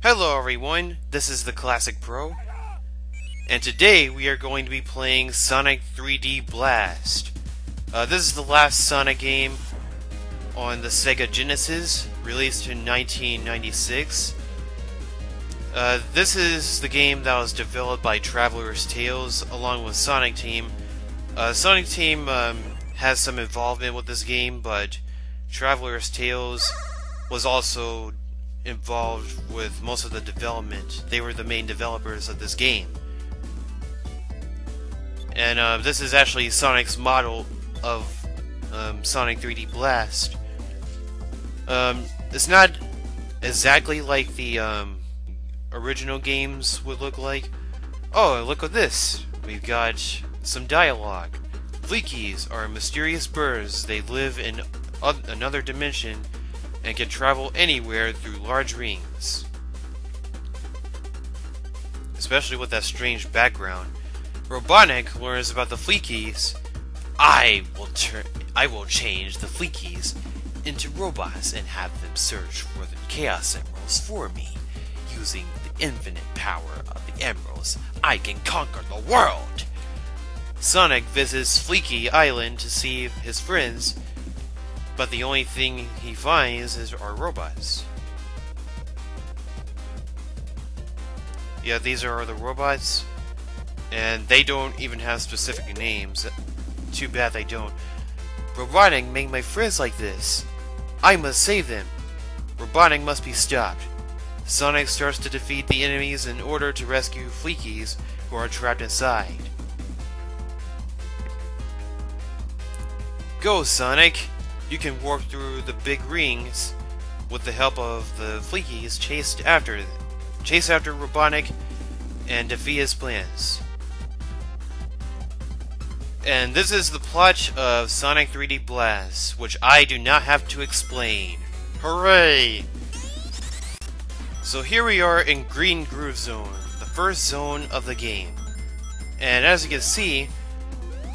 Hello everyone, this is the Classic Pro, and today we are going to be playing Sonic 3D Blast. This is the last Sonic game on the Sega Genesis, released in 1996. This is the game that was developed by Traveler's Tales along with Sonic Team. Sonic Team has some involvement with this game, but Traveler's Tales was also involved with most of the development. They were the main developers of this game. And this is actually Sonic's model of Sonic 3D Blast. It's not exactly like the original games would look like. Oh, look at this! We've got some dialogue. Flickies are mysterious birds. They live in another dimension and can travel anywhere through large rings. Especially with that strange background. Robotnik learns about the flickies. I will change the flickies into robots and have them search for the Chaos Emeralds for me. Using the infinite power of the emeralds, I can conquer the world! Sonic visits Fleeky Island to see his friends, but the only thing he finds are robots. Yeah, these are the robots, and they don't even have specific names. Too bad they don't. Robotnik made my friends like this. I must save them. Robotnik must be stopped. Sonic starts to defeat the enemies in order to rescue Fleekies who are trapped inside. Go, Sonic! You can warp through the big rings with the help of the Fleekies. Chase after Robotnik and defeat his plans. And this is the plot of Sonic 3D Blast, which I do not have to explain. Hooray! So here we are in Green Groove Zone, the first zone of the game. And as you can see,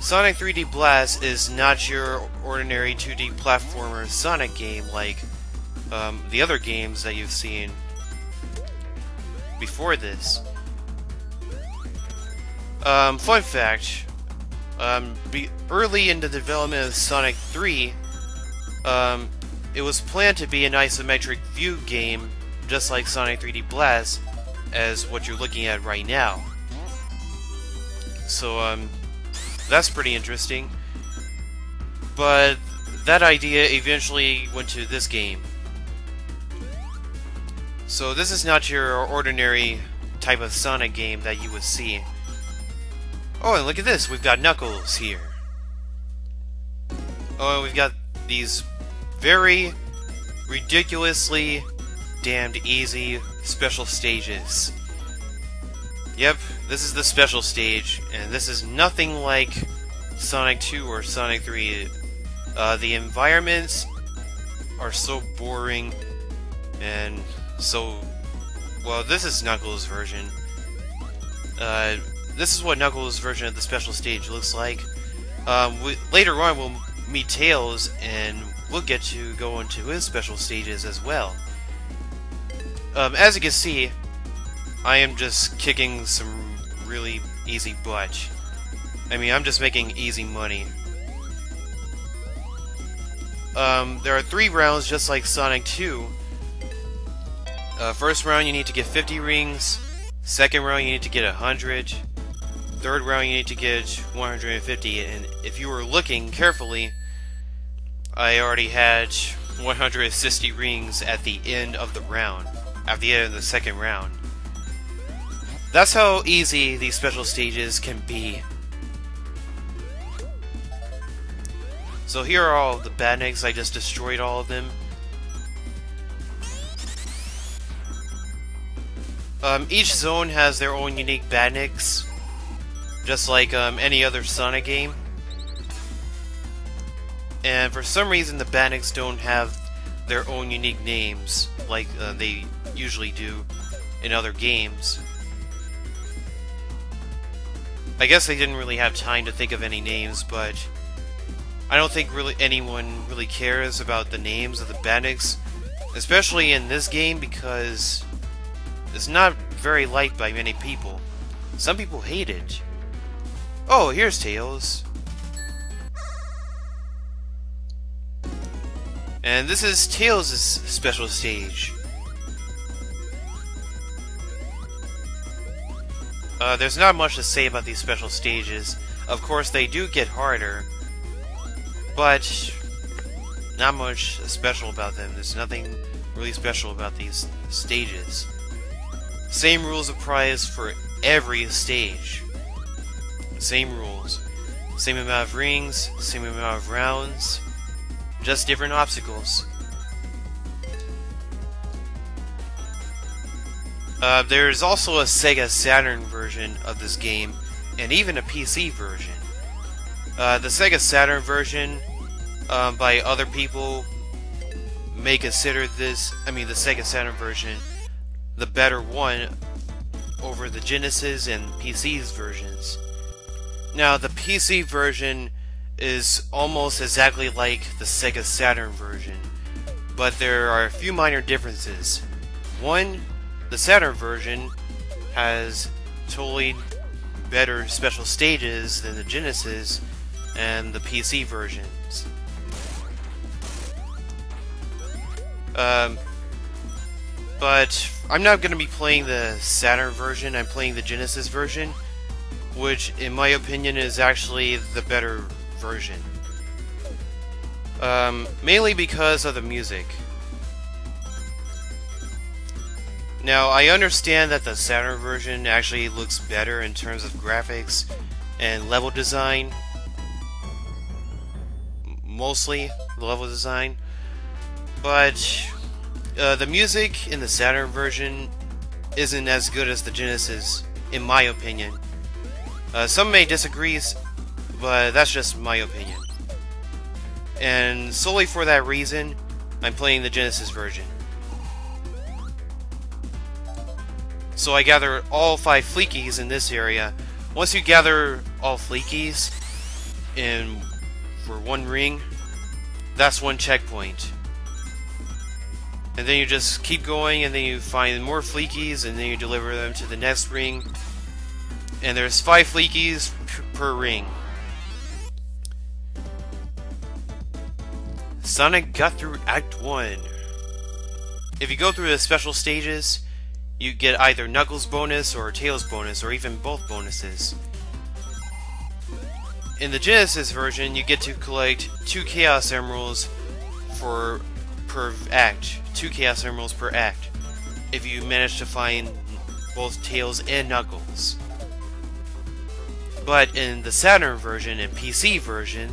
Sonic 3D Blast is not your ordinary 2D platformer Sonic game like the other games that you've seen before this. Fun fact, early in the development of Sonic 3, it was planned to be an isometric view game just like Sonic 3D Blast as what you're looking at right now. So that's pretty interesting. But that idea eventually went to this game. So this is not your ordinary type of Sonic game that you would see. Oh, and look at this! We've got Knuckles here. Oh, and we've got these very ridiculously damned easy special stages. Yep, this is the special stage, and this is nothing like Sonic 2 or Sonic 3. The environments are so boring, and so... well, this is Knuckles' version. This is what Knuckles' version of the special stage looks like. Later on, we'll meet Tails, and we'll get to go into his special stages as well. As you can see, I am just kicking some really easy butt. I mean, I'm just making easy money. There are 3 rounds just like Sonic 2. First round you need to get 50 rings. Second round you need to get 100. Third round you need to get 150. And if you were looking carefully, I already had 160 rings at the end of the round. At the end of the second round. That's how easy these special stages can be. So here are all the badniks. I just destroyed all of them. Each zone has their own unique badniks, just like any other Sonic game. And for some reason the badniks don't have their own unique names like they usually do in other games. I guess they didn't really have time to think of any names, but I don't think really anyone really cares about the names of the badniks, especially in this game, because is not very liked by many people. Some people hate it. Oh, here's Tails. And this is Tails' special stage. There's not much to say about these special stages. Of course, they do get harder, but not much special about them. There's nothing really special about these stages. Same rules apply for every stage. Same rules. Same amount of rings, same amount of rounds, just different obstacles. There's also a Sega Saturn version of this game, and even a PC version. The Sega Saturn version, by other people, may consider the Sega Saturn version, the better one over the Genesis and PC's versions. Now, the PC version is almost exactly like the Sega Saturn version, but there are a few minor differences. One, the Saturn version has totally better special stages than the Genesis and the PC versions. But I'm not going to be playing the Saturn version, I'm playing the Genesis version, which in my opinion is actually the better version. Mainly because of the music. Now, I understand that the Saturn version actually looks better in terms of graphics and level design. Mostly the level design. But the music in the Saturn version isn't as good as the Genesis, in my opinion. Some may disagree, but that's just my opinion. And solely for that reason, I'm playing the Genesis version. So I gather all 5 flickies in this area. Once you gather all flickies for one ring, that's one checkpoint. And then you just keep going, and then you find more flickies, and then you deliver them to the next ring. And there's 5 flickies per ring. Sonic got through Act 1. If you go through the special stages, you get either Knuckles bonus or Tails bonus, or even both bonuses. In the Genesis version, you get to collect 2 Chaos Emeralds per act. 2 Chaos Emeralds per act, if you manage to find both Tails and Knuckles. But in the Saturn version and PC version,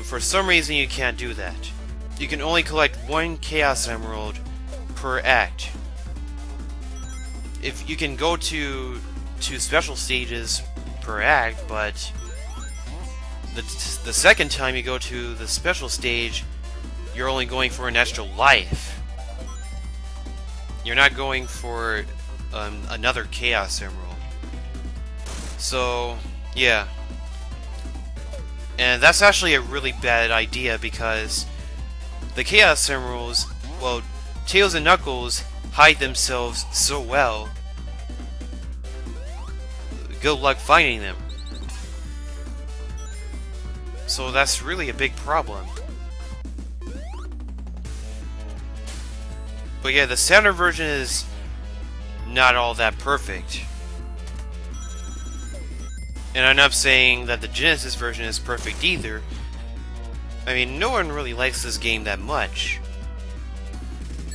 for some reason you can't do that. You can only collect 1 Chaos Emerald per act. If you can go to 2 special stages per act, but the second time you go to the special stage, you're only going for an extra life. You're not going for another Chaos Emerald. So, yeah. And that's actually a really bad idea, because the Chaos Emeralds, well, Tails and Knuckles hide themselves so well. Good luck finding them. So that's really a big problem. But yeah, the Saturn version is not all that perfect. And I'm not saying that the Genesis version is perfect either. I mean, no one really likes this game that much.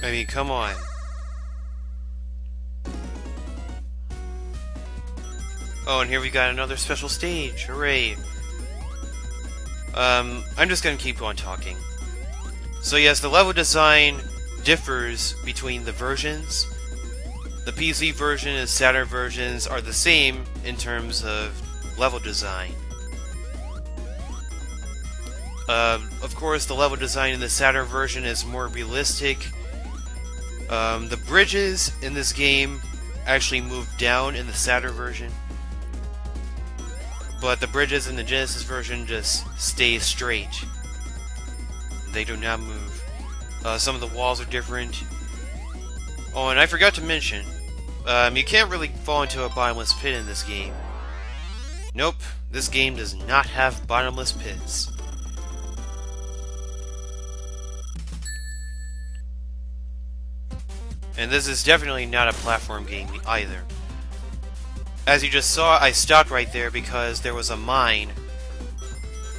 I mean, come on. Oh, and here we got another special stage. Hooray. I'm just gonna keep on talking. So yes, the level design differs between the versions. The PC version and Saturn versions are the same in terms of level design. Of course, the level design in the Saturn version is more realistic. The bridges in this game actually move down in the Saturn version, but the bridges in the Genesis version just stay straight. They do not move. Some of the walls are different. Oh, and I forgot to mention, you can't really fall into a bottomless pit in this game. Nope, this game does not have bottomless pits. And this is definitely not a platform game either. As you just saw, I stopped right there because there was a mine.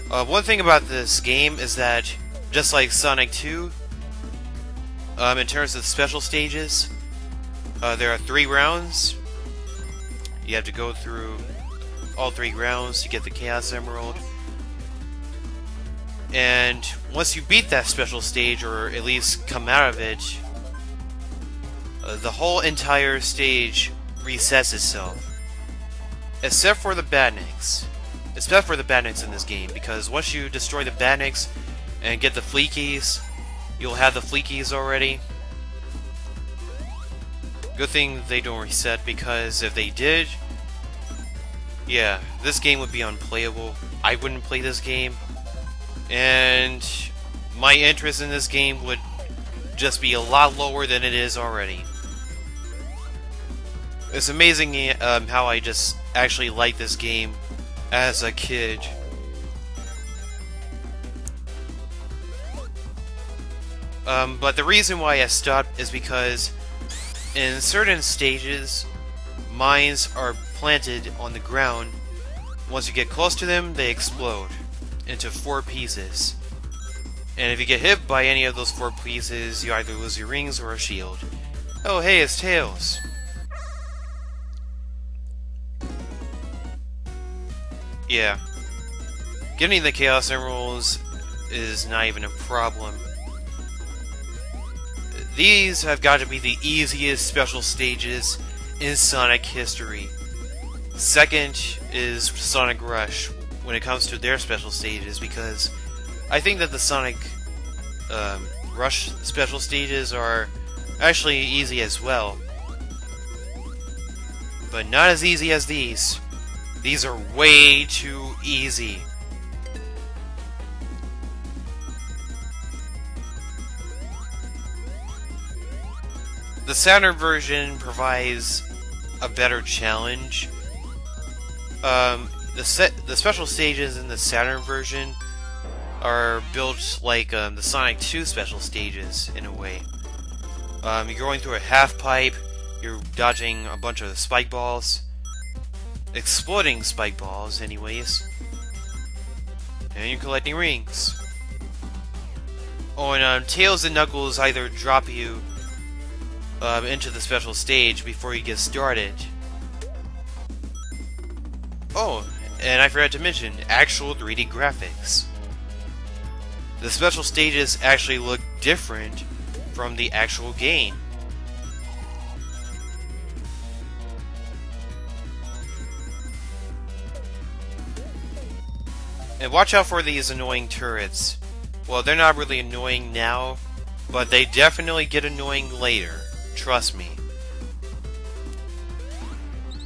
One thing about this game is that, just like Sonic 2, in terms of special stages, there are 3 rounds. You have to go through all 3 rounds to get the Chaos Emerald. And once you beat that special stage, or at least come out of it, the whole entire stage resets itself. Except for the Badniks. Except for the Badniks in this game, because once you destroy the Badniks and get the flickies, you'll have the flickies already. Good thing they don't reset, because if they did, yeah, this game would be unplayable. I wouldn't play this game, and my interest in this game would just be a lot lower than it is already. It's amazing how I just actually like this game as a kid. But the reason why I stopped is because in certain stages, mines are planted on the ground. Once you get close to them, they explode into 4 pieces. And if you get hit by any of those 4 pieces, you either lose your rings or a shield. Oh hey, it's Tails! Yeah. Getting the Chaos Emeralds is not even a problem. These have got to be the easiest special stages in Sonic history. Second is Sonic Rush when it comes to their special stages, because I think that the Sonic Rush special stages are actually easy as well. But not as easy as these. These are way too easy. The Saturn version provides a better challenge. The special stages in the Saturn version are built like the Sonic 2 special stages in a way. You're going through a half pipe, you're dodging a bunch of spike balls. Exploding spike balls, anyways. And you're collecting rings. Oh, and Tails and Knuckles either drop you into the special stage before you get started. Oh, and I forgot to mention, actual 3D graphics. The special stages actually look different from the actual game. And watch out for these annoying turrets. Well, they're not really annoying now, but they definitely get annoying later. Trust me.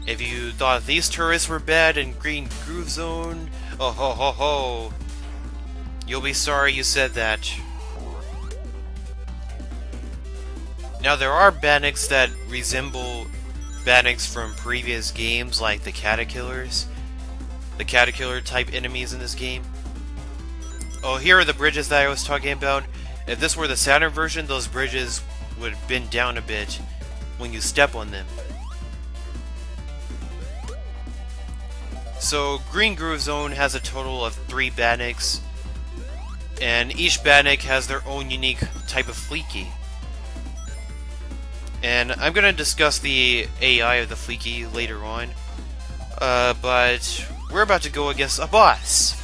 If you thought these turrets were bad in Green Groove Zone, oh ho ho ho, you'll be sorry you said that. Now there are Badniks that resemble Badniks from previous games, like the Caterkillers. The Caterkiller type enemies in this game. Oh, here are the bridges that I was talking about. If this were the Saturn version, those bridges would bend down a bit when you step on them. So, Green Groove Zone has a total of 3 Badniks, and each Badnik has their own unique type of fleeky. And I'm going to discuss the AI of the fleeky later on, but we're about to go against a boss.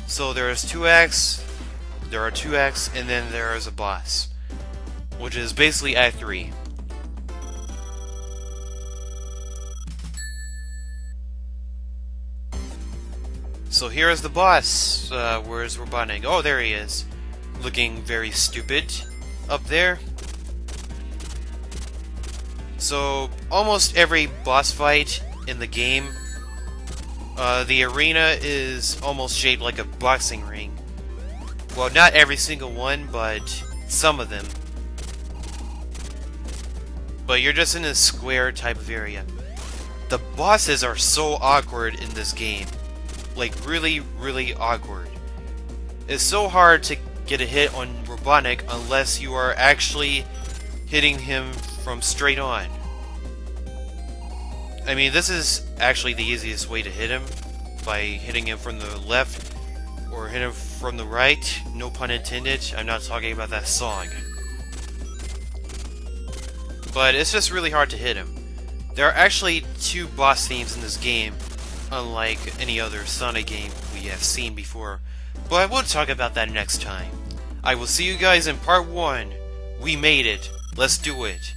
So there's 2 acts, there are 2 acts, and then there is a boss, which is basically Act 3. So here is the boss. Where's Robotnik? Oh, there he is. Looking very stupid up there. So almost every boss fight in the game, the arena is almost shaped like a boxing ring. Well, not every single one, but some of them. but you're just in a square type of area. The bosses are so awkward in this game. Like, really, really awkward. It's so hard to get a hit on Robotnik unless you are actually hitting him from straight on. I mean, this is actually the easiest way to hit him, by hitting him from the left or hit him from the right. No pun intended. I'm not talking about that song. But it's just really hard to hit him. There are actually 2 boss themes in this game, unlike any other Sonic game we have seen before. But we'll talk about that next time. I will see you guys in part 1. We made it. Let's do it.